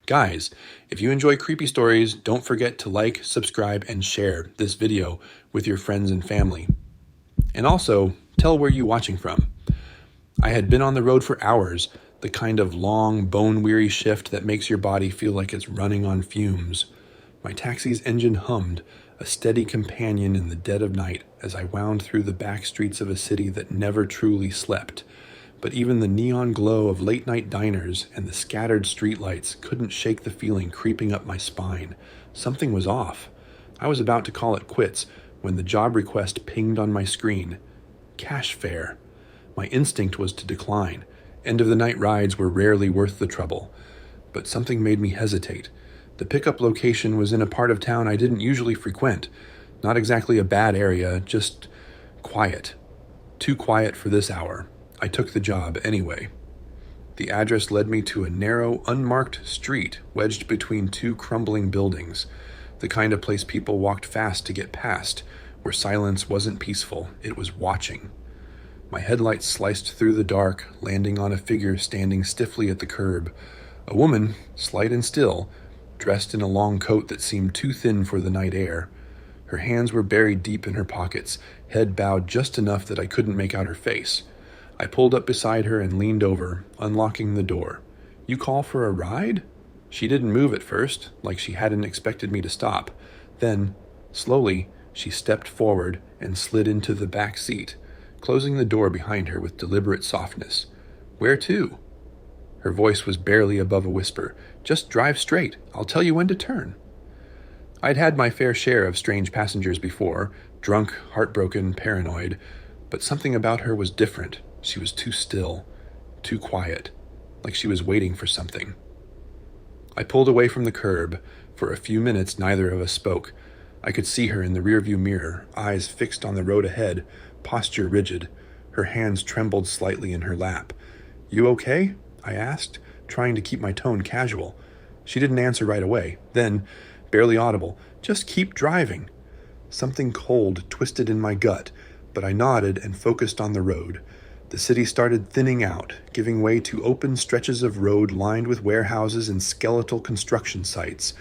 Guys, if you enjoy creepy stories, don't forget to like, subscribe, and share this video with your friends and family. And also, tell where you're watching from. I had been on the road for hours, the kind of long, bone-weary shift that makes your body feel like it's running on fumes. My taxi's engine hummed, a steady companion in the dead of night as I wound through the back streets of a city that never truly slept. But even the neon glow of late-night diners and the scattered streetlights couldn't shake the feeling creeping up my spine. Something was off. I was about to call it quits when the job request pinged on my screen. Cash fare. My instinct was to decline. End-of-the-night rides were rarely worth the trouble. But something made me hesitate. The pickup location was in a part of town I didn't usually frequent. Not exactly a bad area, just quiet. Too quiet for this hour. I took the job anyway. The address led me to a narrow, unmarked street wedged between two crumbling buildings, the kind of place people walked fast to get past, where silence wasn't peaceful, it was watching. My headlights sliced through the dark, landing on a figure standing stiffly at the curb. A woman, slight and still, dressed in a long coat that seemed too thin for the night air. Her hands were buried deep in her pockets, head bowed just enough that I couldn't make out her face. I pulled up beside her and leaned over, unlocking the door. "You call for a ride?" She didn't move at first, like she hadn't expected me to stop. Then, slowly, she stepped forward and slid into the back seat, closing the door behind her with deliberate softness. "Where to?" Her voice was barely above a whisper. "Just drive straight. I'll tell you when to turn." I'd had my fair share of strange passengers before, drunk, heartbroken, paranoid, but something about her was different. She was too still, too quiet, like she was waiting for something. I pulled away from the curb. For a few minutes, neither of us spoke. I could see her in the rearview mirror, eyes fixed on the road ahead, posture rigid. Her hands trembled slightly in her lap. "You okay?" I asked, trying to keep my tone casual. She didn't answer right away. Then, barely audible, "Just keep driving." Something cold twisted in my gut, but I nodded and focused on the road. The city started thinning out, giving way to open stretches of road lined with warehouses and skeletal construction sites.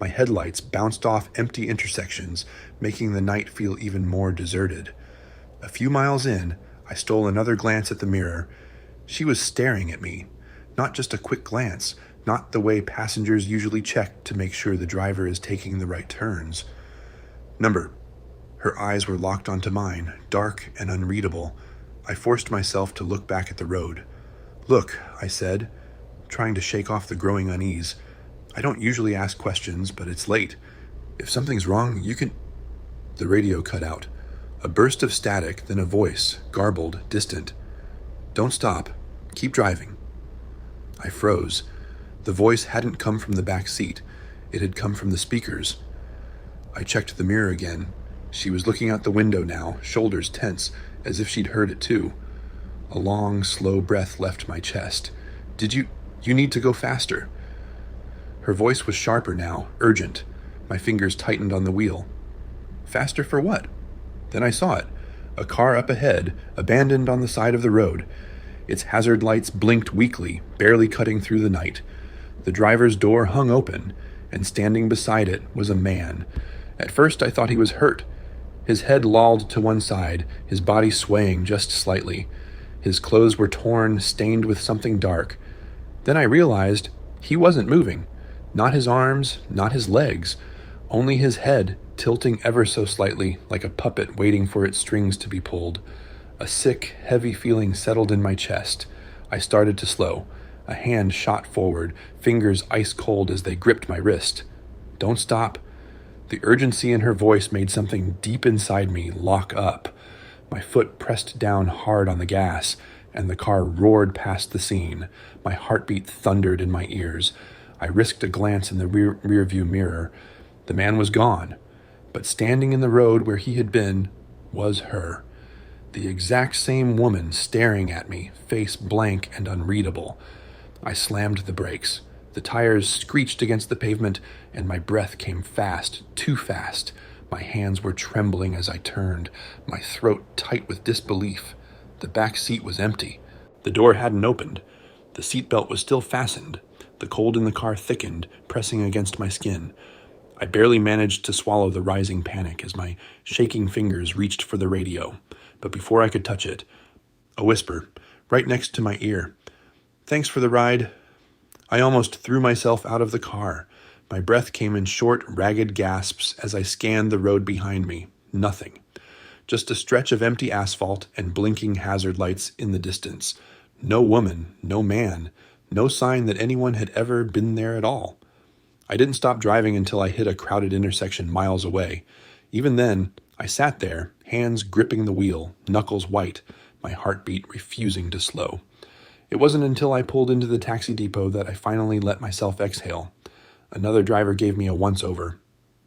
My headlights bounced off empty intersections, making the night feel even more deserted. A few miles in, I stole another glance at the mirror. She was staring at me. Not just a quick glance, not the way passengers usually check to make sure the driver is taking the right turns. "Number." Her eyes were locked onto mine, dark and unreadable. I forced myself to look back at the road. "Look," I said, trying to shake off the growing unease. "I don't usually ask questions, but it's late. If something's wrong, you can—" The radio cut out. A burst of static, then a voice, garbled, distant. "Don't stop. Keep driving." I froze. The voice hadn't come from the back seat. It had come from the speakers. I checked the mirror again. She was looking out the window now, shoulders tense, as if she'd heard it too. A long, slow breath left my chest. You need to go faster." Her voice was sharper now, urgent. My fingers tightened on the wheel. Faster for what? Then I saw it. A car up ahead, abandoned on the side of the road. Its hazard lights blinked weakly, barely cutting through the night. The driver's door hung open, and standing beside it was a man. At first I thought he was hurt. His head lolled to one side, his body swaying just slightly. His clothes were torn, stained with something dark. Then I realized he wasn't moving. Not his arms, not his legs. Only his head, tilting ever so slightly, like a puppet waiting for its strings to be pulled. A sick, heavy feeling settled in my chest. I started to slow. A hand shot forward, fingers ice cold as they gripped my wrist. "Don't stop." The urgency in her voice made something deep inside me lock up. My foot pressed down hard on the gas, and the car roared past the scene. My heartbeat thundered in my ears. I risked a glance in the rearview mirror. The man was gone, but standing in the road where he had been was her. The exact same woman staring at me, face blank and unreadable. I slammed the brakes. The tires screeched against the pavement, and my breath came fast, too fast. My hands were trembling as I turned, my throat tight with disbelief. The back seat was empty. The door hadn't opened. The seatbelt was still fastened. The cold in the car thickened, pressing against my skin. I barely managed to swallow the rising panic as my shaking fingers reached for the radio. But before I could touch it, a whisper, right next to my ear. "Thanks for the ride." I almost threw myself out of the car. My breath came in short, ragged gasps as I scanned the road behind me. Nothing. Just a stretch of empty asphalt and blinking hazard lights in the distance. No woman, no man, no sign that anyone had ever been there at all. I didn't stop driving until I hit a crowded intersection miles away. Even then, I sat there, hands gripping the wheel, knuckles white, my heartbeat refusing to slow. It wasn't until I pulled into the taxi depot that I finally let myself exhale. Another driver gave me a once-over.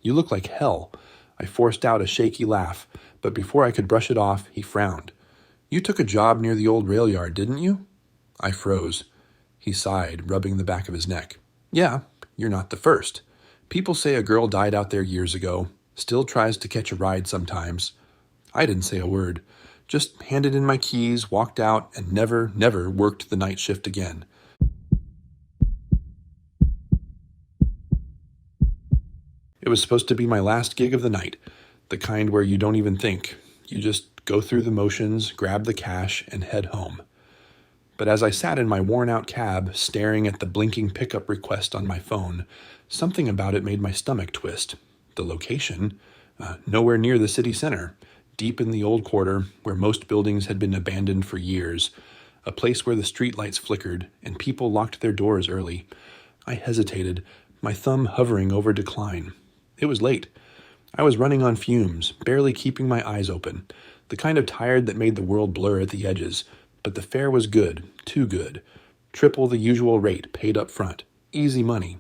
"You look like hell." I forced out a shaky laugh, but before I could brush it off, he frowned. "You took a job near the old rail yard, didn't you?" I froze. He sighed, rubbing the back of his neck. "Yeah, you're not the first. People say a girl died out there years ago, still tries to catch a ride sometimes." I didn't say a word, just handed in my keys, walked out, and never worked the night shift again. It was supposed to be my last gig of the night, the kind where you don't even think. You just go through the motions, grab the cash, and head home. But as I sat in my worn-out cab, staring at the blinking pickup request on my phone, something about it made my stomach twist. The location? Nowhere near the city center, deep in the old quarter where most buildings had been abandoned for years, a place where the streetlights flickered and people locked their doors early. I hesitated, my thumb hovering over decline. It was late. I was running on fumes, barely keeping my eyes open, the kind of tired that made the world blur at the edges. But the fare was good, too good. Triple the usual rate, paid up front. Easy money.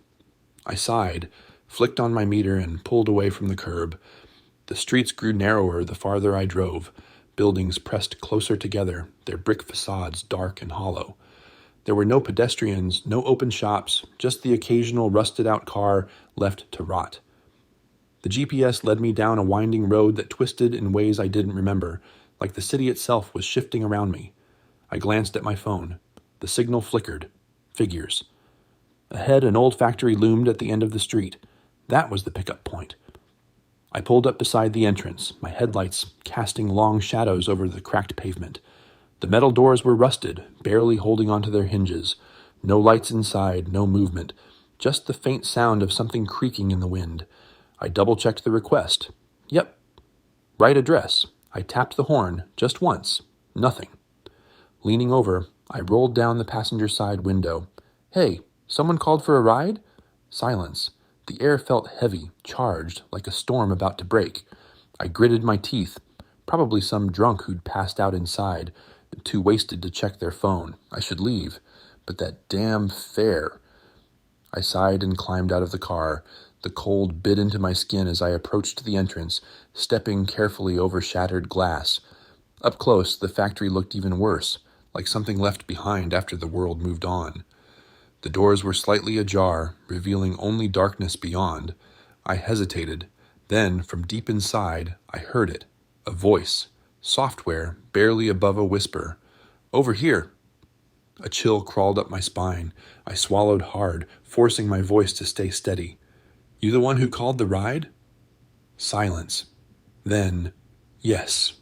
I sighed, flicked on my meter, and pulled away from the curb. The streets grew narrower the farther I drove. Buildings pressed closer together, their brick facades dark and hollow. There were no pedestrians, no open shops, just the occasional rusted-out car left to rot. The GPS led me down a winding road that twisted in ways I didn't remember, like the city itself was shifting around me. I glanced at my phone. The signal flickered. Figures. Ahead, an old factory loomed at the end of the street. That was the pickup point. I pulled up beside the entrance, my headlights casting long shadows over the cracked pavement. The metal doors were rusted, barely holding onto their hinges. No lights inside, no movement. Just the faint sound of something creaking in the wind. I double-checked the request. Yep. Right address. I tapped the horn, just once. Nothing. Leaning over, I rolled down the passenger side window. "Hey, someone called for a ride?" Silence. The air felt heavy, charged, like a storm about to break. I gritted my teeth. Probably some drunk who'd passed out inside, too wasted to check their phone. I should leave. But that damn fare. I sighed and climbed out of the car. The cold bit into my skin as I approached the entrance, stepping carefully over shattered glass. Up close, the factory looked even worse, like something left behind after the world moved on. The doors were slightly ajar, revealing only darkness beyond. I hesitated. Then, from deep inside, I heard it. A voice. Software, barely above a whisper. "Over here." A chill crawled up my spine. I swallowed hard, forcing my voice to stay steady. "You the one who called the ride?" Silence. Then, "Yes."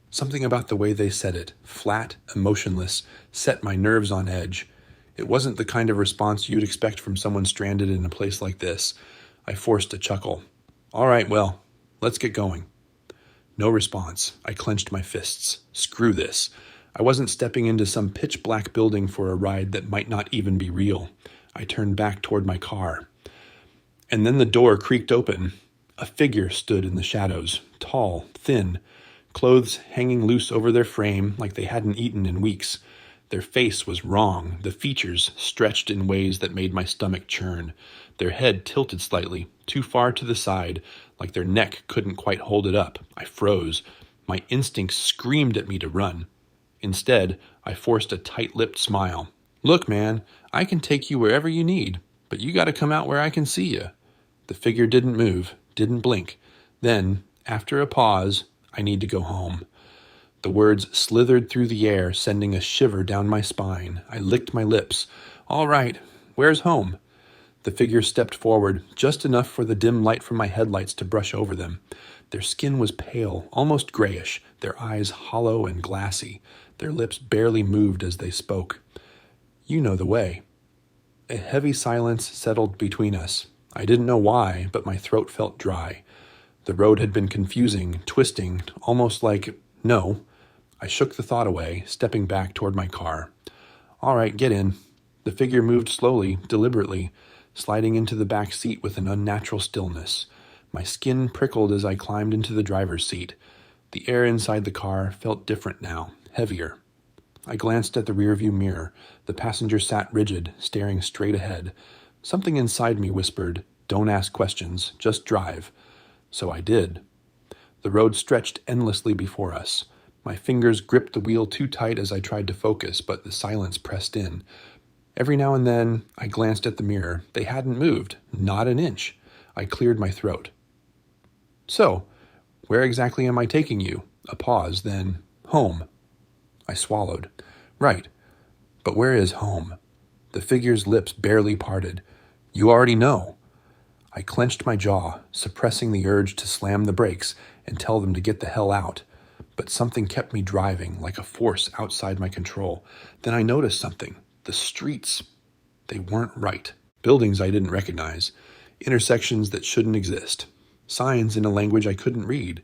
Something about the way they said it, flat, emotionless, set my nerves on edge. It wasn't the kind of response you'd expect from someone stranded in a place like this. I forced a chuckle. "All right, well, let's get going." No response. I clenched my fists. Screw this. I wasn't stepping into some pitch-black building for a ride that might not even be real. I turned back toward my car. And then the door creaked open. A figure stood in the shadows, tall, thin, clothes hanging loose over their frame like they hadn't eaten in weeks. Their face was wrong, the features stretched in ways that made my stomach churn. Their head tilted slightly, too far to the side, like their neck couldn't quite hold it up. I froze. My instincts screamed at me to run. Instead, I forced a tight-lipped smile. "Look, man, I can take you wherever you need, but you gotta come out where I can see you." The figure didn't move, didn't blink. Then, after a pause, "I need to go home." The words slithered through the air, sending a shiver down my spine. I licked my lips. "All right, Where's home?" The figure stepped forward, just enough for the dim light from my headlights to brush over them. Their skin was pale, almost grayish, their eyes hollow and glassy. Their lips barely moved as they spoke. "You know the way." A heavy silence settled between us. I didn't know why, but my throat felt dry. The road had been confusing, twisting, almost like, no. I shook the thought away, stepping back toward my car. "All right, get in." The figure moved slowly, deliberately, sliding into the back seat with an unnatural stillness. My skin prickled as I climbed into the driver's seat. The air inside the car felt different now, heavier. I glanced at the rearview mirror. The passenger sat rigid, staring straight ahead. Something inside me whispered, "Don't ask questions, just drive." So I did. The road stretched endlessly before us. My fingers gripped the wheel too tight as I tried to focus, but the silence pressed in. Every now and then, I glanced at the mirror. They hadn't moved, not an inch. I cleared my throat. "So, where exactly am I taking you?" A pause, then, "Home." I swallowed. "Right. But where is home?" The figure's lips barely parted. "You already know." I clenched my jaw, suppressing the urge to slam the brakes and tell them to get the hell out. But something kept me driving, like a force outside my control. Then I noticed something. The streets. They weren't right. Buildings I didn't recognize. Intersections that shouldn't exist. Signs in a language I couldn't read.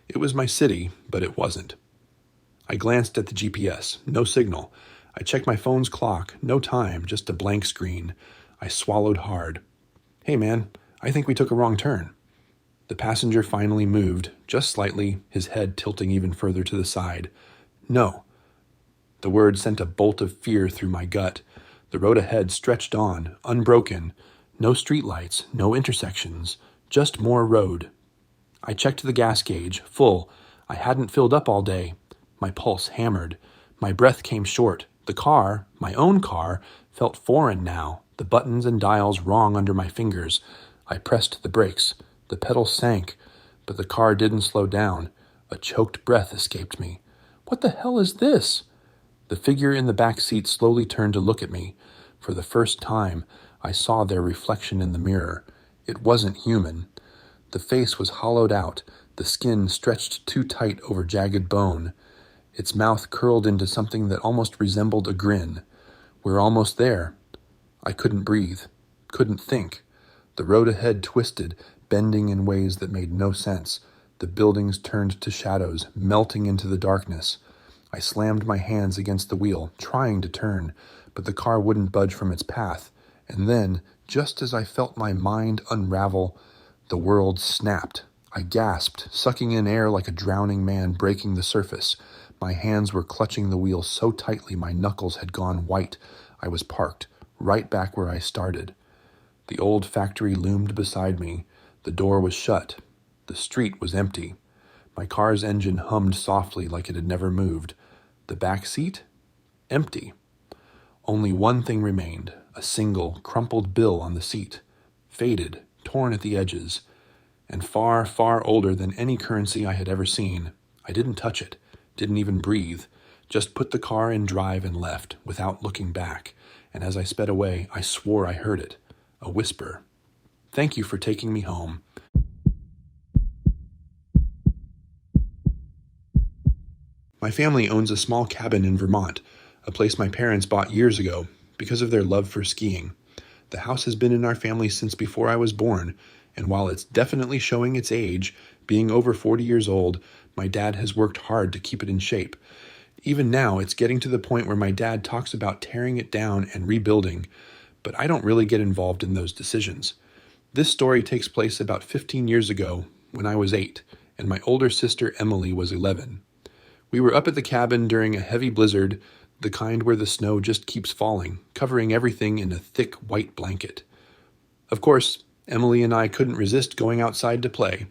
It was my city, but it wasn't. I glanced at the GPS. No signal. I checked my phone's clock. No time, just a blank screen. I swallowed hard. "Hey man, I think we took a wrong turn." The passenger finally moved, just slightly, his head tilting even further to the side. "No." The word sent a bolt of fear through my gut. The road ahead stretched on, unbroken. No streetlights, no intersections, just more road. I checked the gas gauge, full. I hadn't filled up all day. My pulse hammered. My breath came short. The car, my own car, felt foreign now, the buttons and dials wrong under my fingers. I pressed the brakes. The pedal sank, but the car didn't slow down. A choked breath escaped me. "What the hell is this?" The figure in the back seat slowly turned to look at me. For the first time, I saw their reflection in the mirror. It wasn't human. The face was hollowed out, the skin stretched too tight over jagged bone. Its mouth curled into something that almost resembled a grin. "We're almost there." I couldn't breathe, couldn't think. The road ahead twisted, bending in ways that made no sense. The buildings turned to shadows, melting into the darkness. I slammed my hands against the wheel, trying to turn, but the car wouldn't budge from its path. And then, just as I felt my mind unravel, the world snapped. I gasped, sucking in air like a drowning man breaking the surface. My hands were clutching the wheel so tightly my knuckles had gone white. I was parked, right back where I started. The old factory loomed beside me. The door was shut. The street was empty. My car's engine hummed softly like it had never moved. The back seat? Empty. Only one thing remained, a single, crumpled bill on the seat. Faded, torn at the edges, and far, far older than any currency I had ever seen. I didn't touch it, didn't even breathe, just put the car in drive and left, without looking back. And as I sped away, I swore I heard it. A whisper. "Thank you for taking me home." My family owns a small cabin in Vermont, a place my parents bought years ago because of their love for skiing. The house has been in our family since before I was born, and while it's definitely showing its age, being over 40 years old, my dad has worked hard to keep it in shape. Even now, it's getting to the point where my dad talks about tearing it down and rebuilding, but I don't really get involved in those decisions. This story takes place about 15 years ago when I was 8, and my older sister Emily was 11. We were up at the cabin during a heavy blizzard, the kind where the snow just keeps falling, covering everything in a thick white blanket. Of course, Emily and I couldn't resist going outside to play.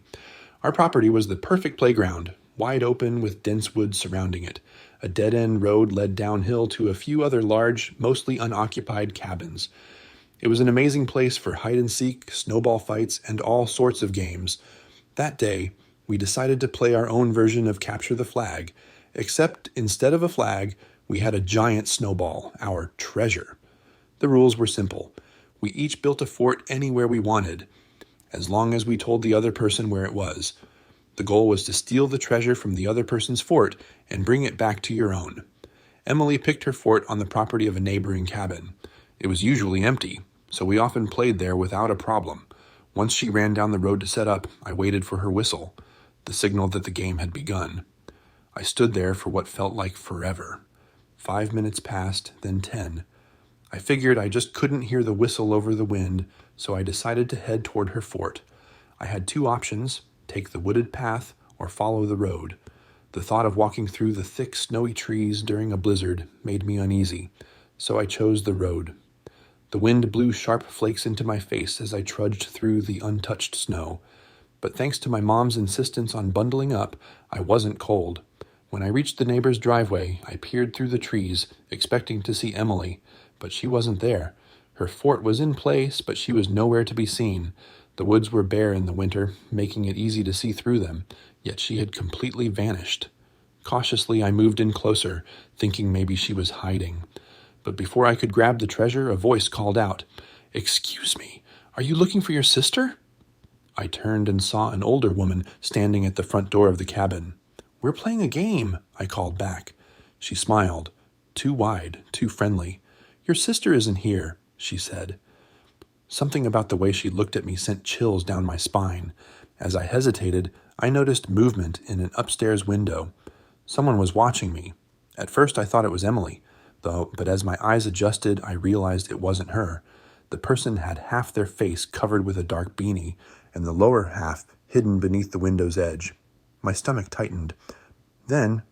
Our property was the perfect playground, wide open with dense woods surrounding it. A dead-end road led downhill to a few other large, mostly unoccupied cabins. It was an amazing place for hide-and-seek, snowball fights, and all sorts of games. That day, we decided to play our own version of Capture the Flag, except instead of a flag, we had a giant snowball, our treasure. The rules were simple. We each built a fort anywhere we wanted, as long as we told the other person where it was. The goal was to steal the treasure from the other person's fort and bring it back to your own. Emily picked her fort on the property of a neighboring cabin. It was usually empty, so we often played there without a problem. Once she ran down the road to set up, I waited for her whistle, the signal that the game had begun. I stood there for what felt like forever. 5 minutes passed, then 10. I figured I just couldn't hear the whistle over the wind, so I decided to head toward her fort. I had two options: take the wooded path or follow the road. The thought of walking through the thick, snowy trees during a blizzard made me uneasy, so I chose the road. The wind blew sharp flakes into my face as I trudged through the untouched snow, but thanks to my mom's insistence on bundling up, I wasn't cold. When I reached the neighbor's driveway, I peered through the trees, expecting to see Emily, but she wasn't there. Her fort was in place, but she was nowhere to be seen. The woods were bare in the winter, making it easy to see through them, yet she had completely vanished. Cautiously, I moved in closer, thinking maybe she was hiding. But before I could grab the treasure, a voice called out, "Excuse me, are you looking for your sister?" I turned and saw an older woman standing at the front door of the cabin. "We're playing a game," I called back. She smiled, too wide, too friendly. "Your sister isn't here," she said. Something about the way she looked at me sent chills down my spine. As I hesitated, I noticed movement in an upstairs window. Someone was watching me. At first I thought it was Emily, but as my eyes adjusted, I realized it wasn't her. The person had half their face covered with a dark beanie, and the lower half hidden beneath the window's edge. My stomach tightened. Then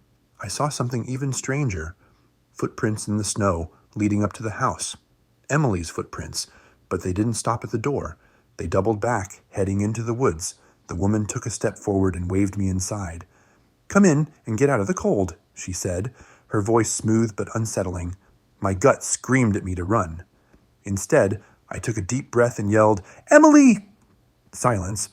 I saw something even stranger. Footprints in the snow leading up to the house. Emily's footprints, but they didn't stop at the door. They doubled back, heading into the woods. The woman took a step forward and waved me inside. "Come in and get out of the cold," she said, her voice smooth but unsettling. My gut screamed at me to run. Instead, I took a deep breath and yelled, "Emily!" Silence.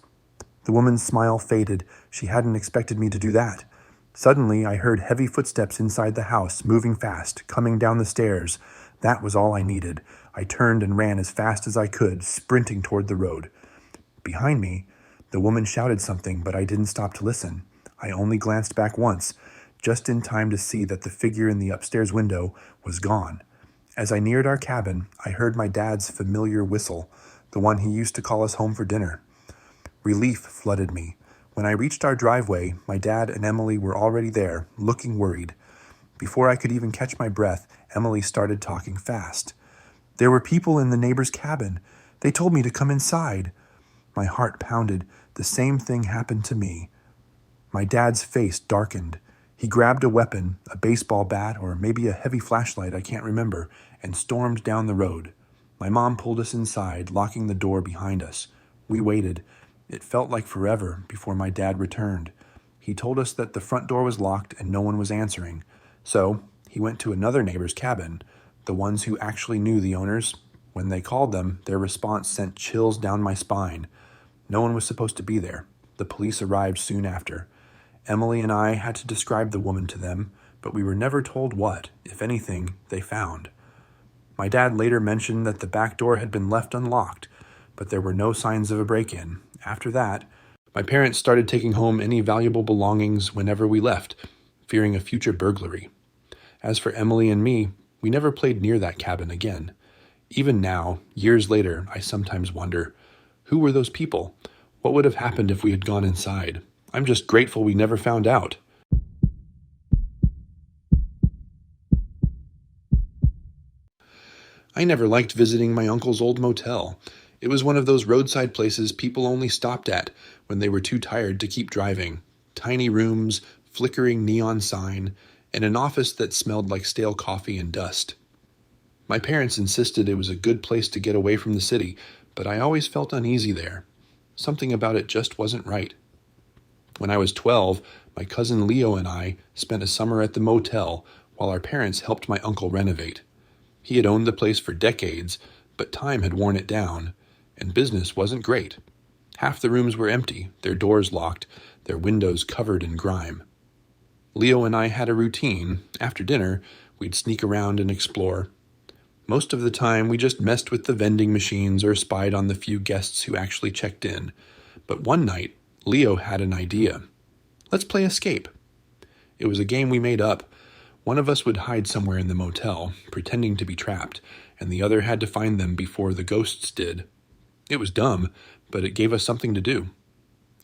The woman's smile faded. She hadn't expected me to do that. Suddenly, I heard heavy footsteps inside the house, moving fast, coming down the stairs. That was all I needed. I turned and ran as fast as I could, sprinting toward the road. Behind me, the woman shouted something, but I didn't stop to listen. I only glanced back once, just in time to see that the figure in the upstairs window was gone. As I neared our cabin, I heard my dad's familiar whistle, the one he used to call us home for dinner. Relief flooded me. When I reached our driveway, my dad and Emily were already there, looking worried. Before I could even catch my breath, Emily started talking fast. "There were people in the neighbor's cabin. They told me to come inside." My heart pounded. The same thing happened to me. My dad's face darkened. He grabbed a weapon, a baseball bat, or maybe a heavy flashlight, I can't remember, and stormed down the road. My mom pulled us inside, locking the door behind us. We waited. It felt like forever before my dad returned. He told us that the front door was locked and no one was answering. So he went to another neighbor's cabin, the ones who actually knew the owners. When they called them, their response sent chills down my spine. No one was supposed to be there. The police arrived soon after. Emily and I had to describe the woman to them, but we were never told what, if anything, they found. My dad later mentioned that the back door had been left unlocked, but there were no signs of a break-in. After that, my parents started taking home any valuable belongings whenever we left, fearing a future burglary. As for Emily and me, we never played near that cabin again. Even now, years later, I sometimes wonder, who were those people? What would have happened if we had gone inside? I'm just grateful we never found out. I never liked visiting my uncle's old motel. It was one of those roadside places people only stopped at when they were too tired to keep driving. Tiny rooms, flickering neon sign, and an office that smelled like stale coffee and dust. My parents insisted it was a good place to get away from the city, but I always felt uneasy there. Something about it just wasn't right. When I was 12, my cousin Leo and I spent a summer at the motel while our parents helped my uncle renovate. He had owned the place for decades, but time had worn it down, and business wasn't great. Half the rooms were empty, their doors locked, their windows covered in grime. Leo and I had a routine. After dinner, we'd sneak around and explore. Most of the time, we just messed with the vending machines or spied on the few guests who actually checked in. But one night, Leo had an idea. Let's play escape. It was a game we made up. One of us would hide somewhere in the motel, pretending to be trapped, and the other had to find them before the ghosts did. It was dumb, but it gave us something to do.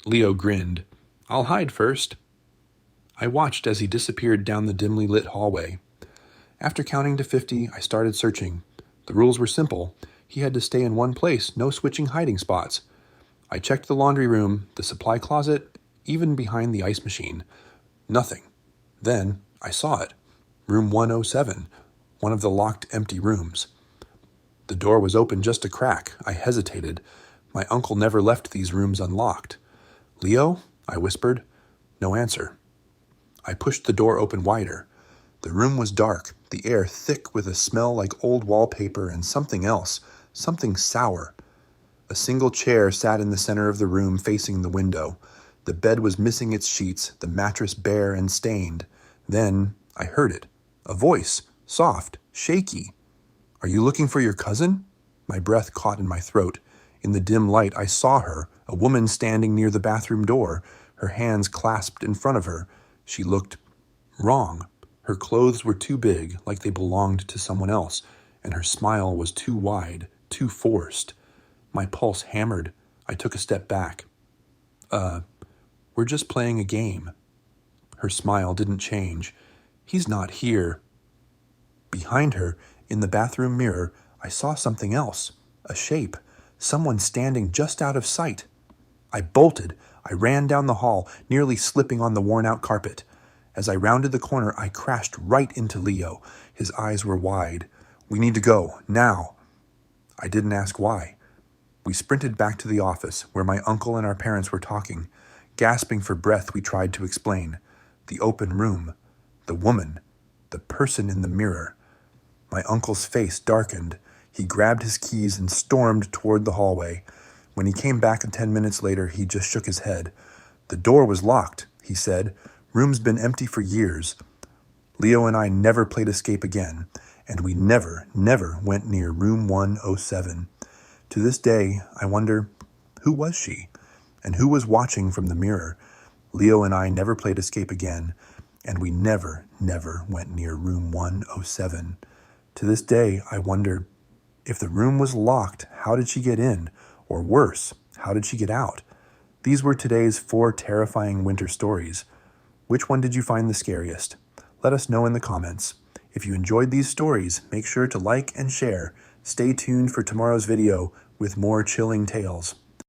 Leo grinned. I'll hide first. I watched as he disappeared down the dimly lit hallway. After counting to 50, I started searching. The rules were simple. He had to stay in one place, no switching hiding spots. I checked the laundry room, the supply closet, even behind the ice machine. Nothing. Then I saw it. Room 107, one of the locked empty rooms. The door was open just a crack. I hesitated. My uncle never left these rooms unlocked. Leo? I whispered. No answer. I pushed the door open wider. The room was dark, the air thick with a smell like old wallpaper and something else, something sour. A single chair sat in the center of the room facing the window. The bed was missing its sheets, the mattress bare and stained. Then I heard it. A voice, soft, shaky. Are you looking for your cousin? My breath caught in my throat. In the dim light, I saw her, a woman standing near the bathroom door, her hands clasped in front of her. She looked wrong. Her clothes were too big, like they belonged to someone else, and her smile was too wide, too forced. My pulse hammered. I took a step back. We're just playing a game. Her smile didn't change. He's not here. Behind her, in the bathroom mirror, I saw something else. A shape. Someone standing just out of sight. I bolted. I ran down the hall, nearly slipping on the worn-out carpet. As I rounded the corner, I crashed right into Leo. His eyes were wide. We need to go, now. I didn't ask why. We sprinted back to the office, where my uncle and our parents were talking. Gasping for breath, we tried to explain. The open room. The woman. The person in the mirror. My uncle's face darkened. He grabbed his keys and stormed toward the hallway. When he came back 10 minutes later, he just shook his head. The door was locked, he said. Room's been empty for years. Leo and I never played escape again, and we never went near room 107. To this day, I wonder, who was she? And who was watching from the mirror? Leo and I never played escape again, and we never went near room 107. To this day, I wonder, if the room was locked, how did she get in? Or worse, how did she get out? These were today's 4 terrifying winter stories. Which one did you find the scariest? Let us know in the comments. If you enjoyed these stories, make sure to like and share. Stay tuned for tomorrow's video with more chilling tales.